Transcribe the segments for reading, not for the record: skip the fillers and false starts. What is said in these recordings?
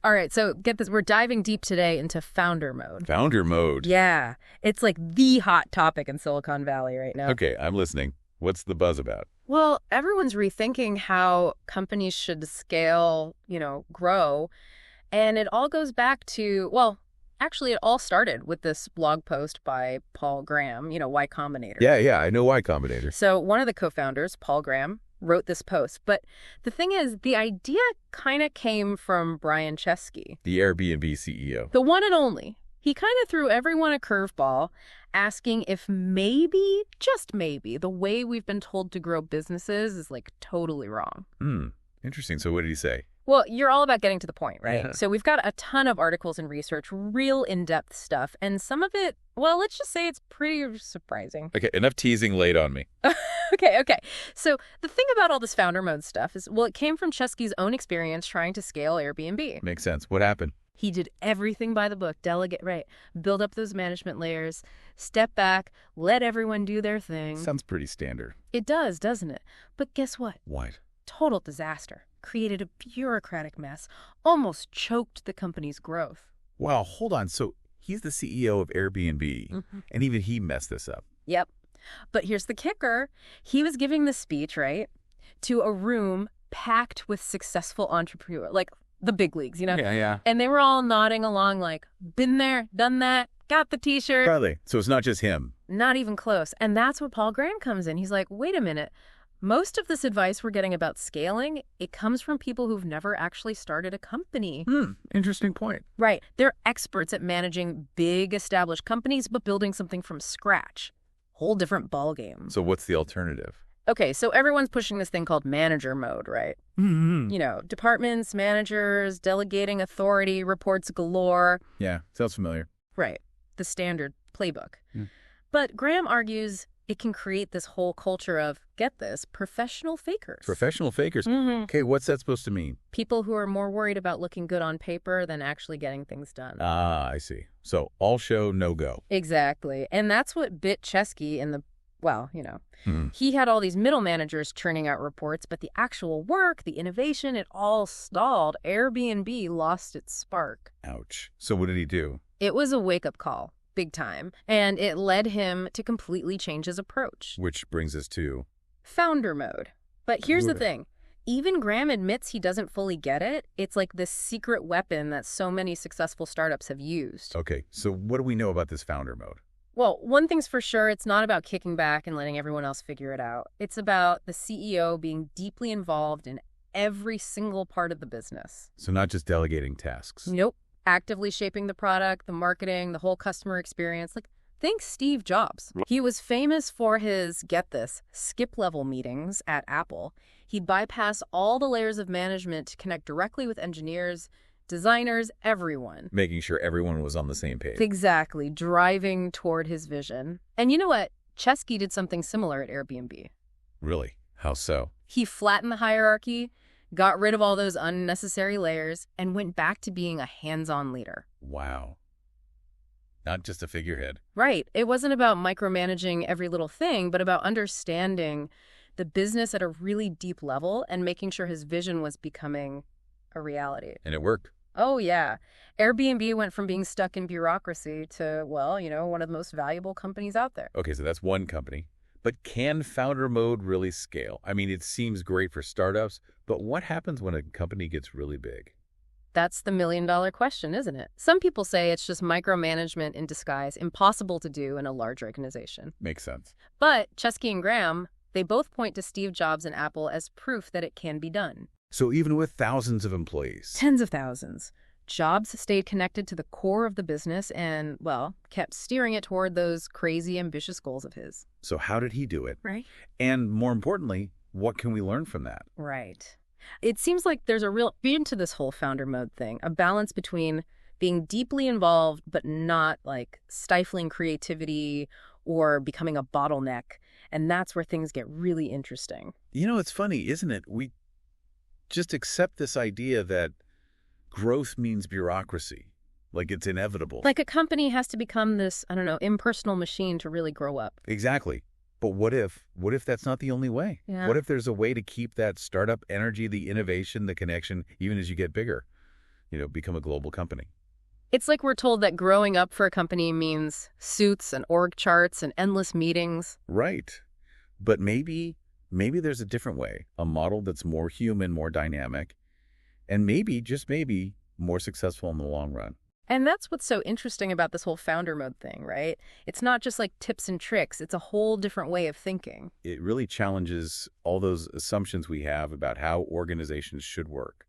All right, so get this. We're diving deep today into founder mode. Founder mode. Yeah, it's like the hot topic in Silicon Valley right now. Okay, I'm listening. What's the buzz about? Well, everyone's rethinking how companies should scale, grow. And it all goes back to, well, actually, it all started with this blog post by Paul Graham, Y Combinator. Yeah, I know Y Combinator. So one of the co-founders, Paul Graham, wrote this post. But the thing is, the idea kind of came from Brian Chesky, The Airbnb CEO. the one and only. He kind of threw everyone a curveball, asking if maybe, just maybe, the way we've been told to grow businesses is like totally wrong. Interesting. So what did he say? Well, you're all about getting to the point, right? Yeah. So we've got a ton of articles and research, real in-depth stuff, and some of it, well, let's just say it's pretty surprising. Okay, enough teasing laid on me. Okay. So the thing about all this founder mode stuff is, well, it came from Chesky's own experience trying to scale Airbnb. Makes sense. What happened? He did everything by the book, delegate, right, build up those management layers, step back, let everyone do their thing. Sounds pretty standard. It does, doesn't it? But guess what? What? Total disaster. Created a bureaucratic mess, almost choked the company's growth. Wow, hold on. So he's the CEO of Airbnb, and even he messed this up. Yep. But here's the kicker. He was giving the speech, right, to a room packed with successful entrepreneurs, like the big leagues, Yeah. And they were all nodding along like, been there, done that, got the T-shirt. Probably. So it's not just him. Not even close. And that's where Paul Graham comes in. He's like, wait a minute. Most of this advice we're getting about scaling, it comes from people who've never actually started a company. Interesting point. Right. They're experts at managing big established companies, but building something from scratch. Whole different ballgame. So what's the alternative? Okay, so everyone's pushing this thing called manager mode, right? Departments, managers, delegating authority, reports galore. Yeah, sounds familiar. Right. The standard playbook. Yeah. But Graham argues it can create this whole culture of, get this, professional fakers. Professional fakers. Okay, what's that supposed to mean? People who are more worried about looking good on paper than actually getting things done. Ah, I see. So all show, no go. Exactly. And that's what bit Chesky in the, he had all these middle managers churning out reports, but the actual work, the innovation, it all stalled. Airbnb lost its spark. Ouch. So what did he do? It was a wake-up call. Big time. And it led him to completely change his approach. Which brings us to founder mode. But here's the thing. Even Graham admits he doesn't fully get it. It's like this secret weapon that so many successful startups have used. Okay, so what do we know about this founder mode? Well, one thing's for sure, it's not about kicking back and letting everyone else figure it out. It's about the CEO being deeply involved in every single part of the business. So not just delegating tasks. Nope. Actively shaping the product, the marketing, the whole customer experience. Like, think Steve Jobs. He was famous for his, get this, skip-level meetings at Apple. He'd bypass all the layers of management to connect directly with engineers, designers, everyone. Making sure everyone was on the same page. Exactly, driving toward his vision. And you know what? Chesky did something similar at Airbnb. Really? How so? He flattened the hierarchy, got rid of all those unnecessary layers, and went back to being a hands-on leader. Wow. Not just a figurehead. Right. It wasn't about micromanaging every little thing, but about understanding the business at a really deep level and making sure his vision was becoming a reality. And it worked. Oh, yeah. Airbnb went from being stuck in bureaucracy to, one of the most valuable companies out there. Okay, so that's one company. But can founder mode really scale? I mean, it seems great for startups, but what happens when a company gets really big? That's the million-dollar question, isn't it? Some people say it's just micromanagement in disguise, impossible to do in a large organization. Makes sense. But Chesky and Graham, they both point to Steve Jobs and Apple as proof that it can be done. So even with thousands of employees? Tens of thousands. Jobs stayed connected to the core of the business and, kept steering it toward those crazy, ambitious goals of his. So how did he do it? Right. And more importantly, what can we learn from that? Right. It seems like there's a real into this whole founder mode thing, a balance between being deeply involved but not like stifling creativity or becoming a bottleneck. And that's where things get really interesting. It's funny, isn't it? We just accept this idea that growth means bureaucracy, like it's inevitable. Like a company has to become this, impersonal machine to really grow up. Exactly. But what if that's not the only way? Yeah. What if there's a way to keep that startup energy, the innovation, the connection, even as you get bigger? become a global company. It's like we're told that growing up for a company means suits and org charts and endless meetings. Right. But maybe there's a different way, a model that's more human, more dynamic, and maybe, just maybe, more successful in the long run. And that's what's so interesting about this whole founder mode thing, right? It's not just like tips and tricks. It's a whole different way of thinking. It really challenges all those assumptions we have about how organizations should work.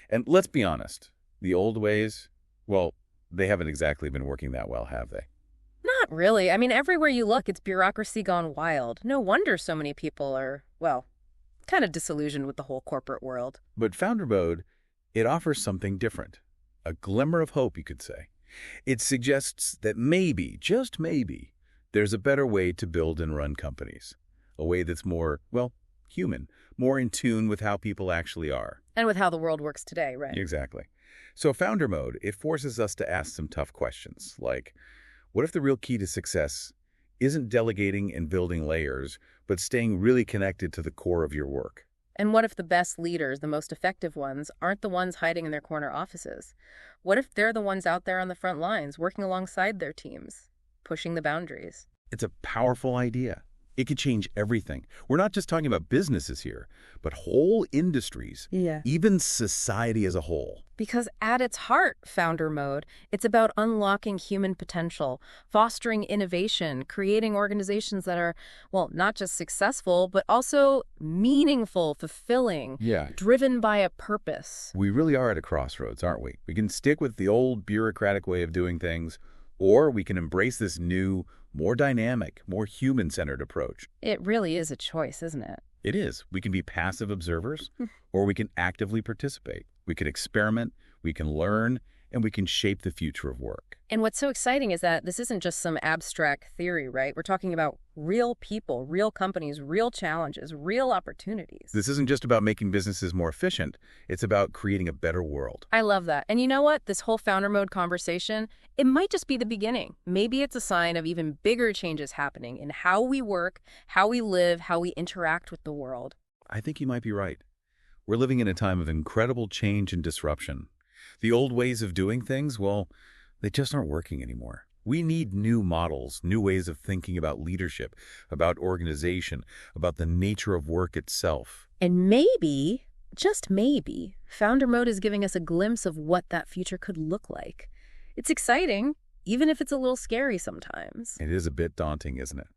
And let's be honest, the old ways, well, they haven't exactly been working that well, have they? Not really. I mean, everywhere you look, it's bureaucracy gone wild. No wonder so many people are, well, kind of disillusioned with the whole corporate world. But founder mode, it offers something different. A glimmer of hope, you could say. It suggests that maybe, just maybe, there's a better way to build and run companies. A way that's more, well, human, more in tune with how people actually are. And with how the world works today, right? Exactly. So founder mode, it forces us to ask some tough questions, like, what if the real key to success isn't delegating and building layers, but staying really connected to the core of your work? And what if the best leaders, the most effective ones, aren't the ones hiding in their corner offices? What if they're the ones out there on the front lines, working alongside their teams, pushing the boundaries? It's a powerful idea. It could change everything. We're not just talking about businesses here, but whole industries, even society as a whole. Because at its heart, founder mode, it's about unlocking human potential, fostering innovation, creating organizations that are, well, not just successful, but also meaningful, fulfilling, driven by a purpose. We really are at a crossroads, aren't we? We can stick with the old bureaucratic way of doing things, or we can embrace this new, more dynamic, more human-centered approach. It really is a choice, isn't it? It is. We can be passive observers, or we can actively participate. We can experiment, we can learn, and we can shape the future of work. And what's so exciting is that this isn't just some abstract theory, right? We're talking about real people, real companies, real challenges, real opportunities. This isn't just about making businesses more efficient. It's about creating a better world. I love that. And you know what? This whole founder mode conversation, it might just be the beginning. Maybe it's a sign of even bigger changes happening in how we work, how we live, how we interact with the world. I think you might be right. We're living in a time of incredible change and disruption. The old ways of doing things, well, they just aren't working anymore. We need new models, new ways of thinking about leadership, about organization, about the nature of work itself. And maybe, just maybe, founder mode is giving us a glimpse of what that future could look like. It's exciting, even if it's a little scary sometimes. It is a bit daunting, isn't it?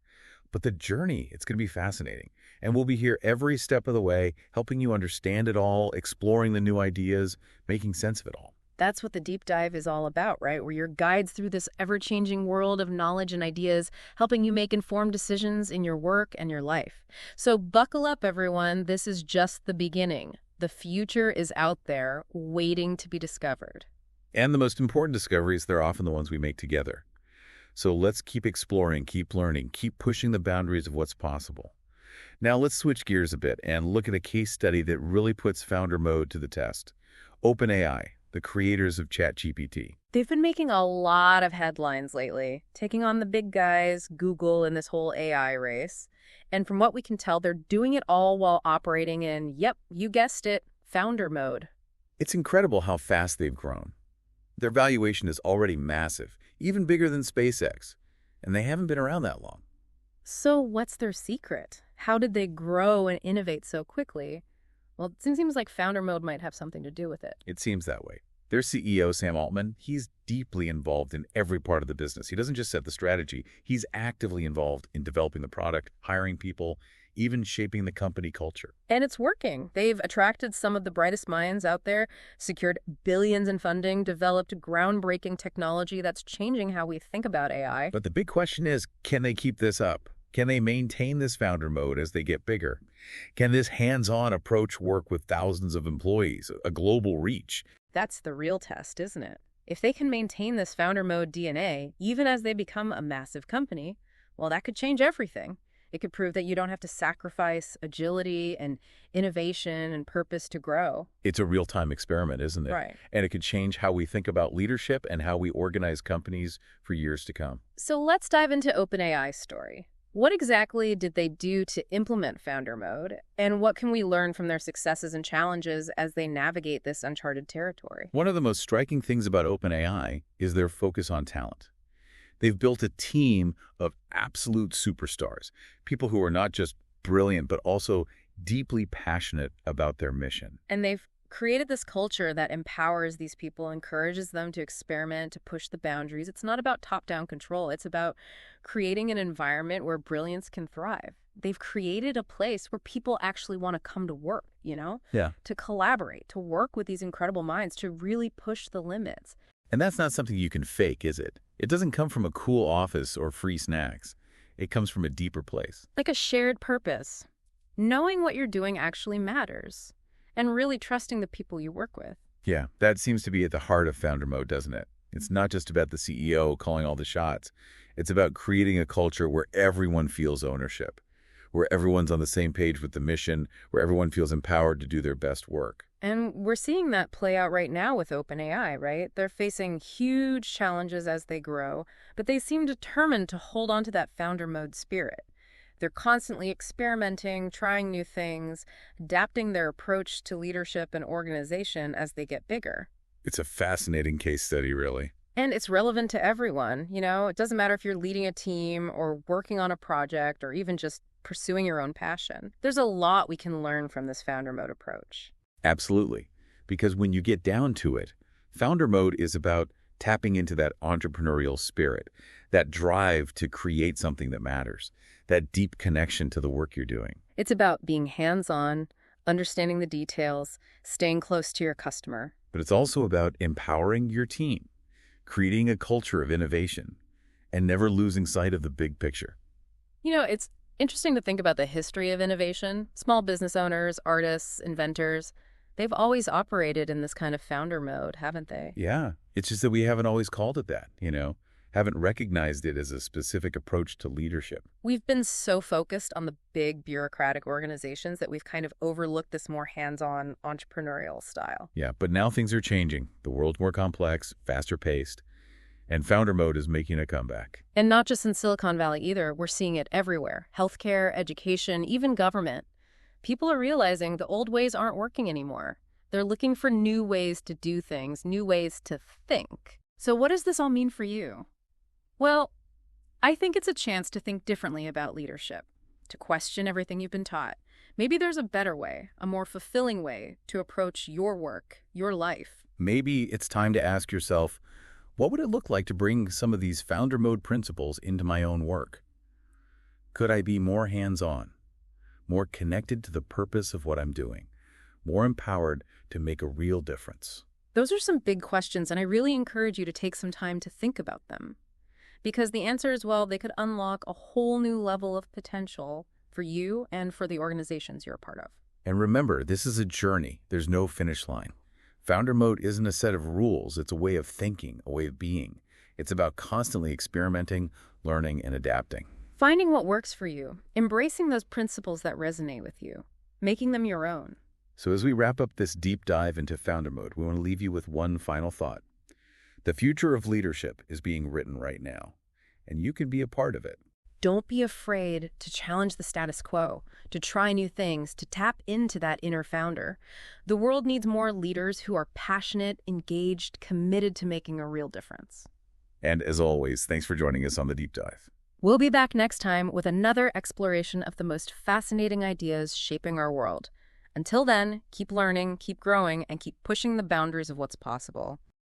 But the journey, it's going to be fascinating. And we'll be here every step of the way, helping you understand it all, exploring the new ideas, making sense of it all. That's what the deep dive is all about, right? We're your guides through this ever-changing world of knowledge and ideas, helping you make informed decisions in your work and your life. So buckle up, everyone. This is just the beginning. The future is out there, waiting to be discovered. And the most important discoveries, they're often the ones we make together. So let's keep exploring, keep learning, keep pushing the boundaries of what's possible. Now let's switch gears a bit and look at a case study that really puts founder mode to the test. OpenAI, the creators of ChatGPT. They've been making a lot of headlines lately, taking on the big guys, Google, in this whole AI race. And from what we can tell, they're doing it all while operating in, yep, you guessed it, founder mode. It's incredible how fast they've grown. Their valuation is already massive, even bigger than SpaceX, and they haven't been around that long. So what's their secret? How did they grow and innovate so quickly? Well, it seems like founder mode might have something to do with it. It seems that way. Their CEO, Sam Altman, he's deeply involved in every part of the business. He doesn't just set the strategy. He's actively involved in developing the product, hiring people, even shaping the company culture. And it's working. They've attracted some of the brightest minds out there, secured billions in funding, developed groundbreaking technology that's changing how we think about AI. But the big question is, can they keep this up? Can they maintain this founder mode as they get bigger? Can this hands-on approach work with thousands of employees, a global reach? That's the real test, isn't it? If they can maintain this founder mode DNA, even as they become a massive company, well, that could change everything. It could prove that you don't have to sacrifice agility and innovation and purpose to grow. It's a real-time experiment, isn't it? Right. And it could change how we think about leadership and how we organize companies for years to come. So let's dive into OpenAI's story. What exactly did they do to implement founder mode, and what can we learn from their successes and challenges as they navigate this uncharted territory? One of the most striking things about OpenAI is their focus on talent. They've built a team of absolute superstars, people who are not just brilliant, but also deeply passionate about their mission. And they've created this culture that empowers these people, encourages them to experiment, to push the boundaries. It's not about top-down control. It's about creating an environment where brilliance can thrive. They've created a place where people actually want to come to work, Yeah. to collaborate, to work with these incredible minds, to really push the limits. And that's not something you can fake, is it? It doesn't come from a cool office or free snacks. It comes from a deeper place. Like a shared purpose. Knowing what you're doing actually matters. And really trusting the people you work with. Yeah, that seems to be at the heart of founder mode, doesn't it? It's not just about the CEO calling all the shots. It's about creating a culture where everyone feels ownership, where everyone's on the same page with the mission, where everyone feels empowered to do their best work. And we're seeing that play out right now with OpenAI, right? They're facing huge challenges as they grow, but they seem determined to hold on to that founder mode spirit. They're constantly experimenting, trying new things, adapting their approach to leadership and organization as they get bigger. It's a fascinating case study, really. And it's relevant to everyone. It doesn't matter if you're leading a team or working on a project or even just pursuing your own passion. There's a lot we can learn from this founder mode approach. Absolutely. Because when you get down to it, founder mode is about tapping into that entrepreneurial spirit, that drive to create something that matters, that deep connection to the work you're doing. It's about being hands-on, understanding the details, staying close to your customer. But it's also about empowering your team, creating a culture of innovation, and never losing sight of the big picture. It's interesting to think about the history of innovation. Small business owners, artists, inventors, they've always operated in this kind of founder mode, haven't they? Yeah, it's just that we haven't always called it that, haven't recognized it as a specific approach to leadership. We've been so focused on the big bureaucratic organizations that we've kind of overlooked this more hands-on entrepreneurial style. Yeah, but now things are changing. The world's more complex, faster paced, and founder mode is making a comeback. And not just in Silicon Valley either. We're seeing it everywhere. Healthcare, education, even government. People are realizing the old ways aren't working anymore. They're looking for new ways to do things, new ways to think. So what does this all mean for you? Well, I think it's a chance to think differently about leadership, to question everything you've been taught. Maybe there's a better way, a more fulfilling way to approach your work, your life. Maybe it's time to ask yourself, what would it look like to bring some of these founder mode principles into my own work? Could I be more hands-on, more connected to the purpose of what I'm doing, more empowered to make a real difference? Those are some big questions, and I really encourage you to take some time to think about them. Because the answer is, well, they could unlock a whole new level of potential for you and for the organizations you're a part of. And remember, this is a journey. There's no finish line. Founder mode isn't a set of rules. It's a way of thinking, a way of being. It's about constantly experimenting, learning, and adapting. Finding what works for you, embracing those principles that resonate with you, making them your own. So as we wrap up this deep dive into founder mode, we want to leave you with one final thought. The future of leadership is being written right now, and you can be a part of it. Don't be afraid to challenge the status quo, to try new things, to tap into that inner founder. The world needs more leaders who are passionate, engaged, committed to making a real difference. And as always, thanks for joining us on the deep dive. We'll be back next time with another exploration of the most fascinating ideas shaping our world. Until then, keep learning, keep growing, and keep pushing the boundaries of what's possible.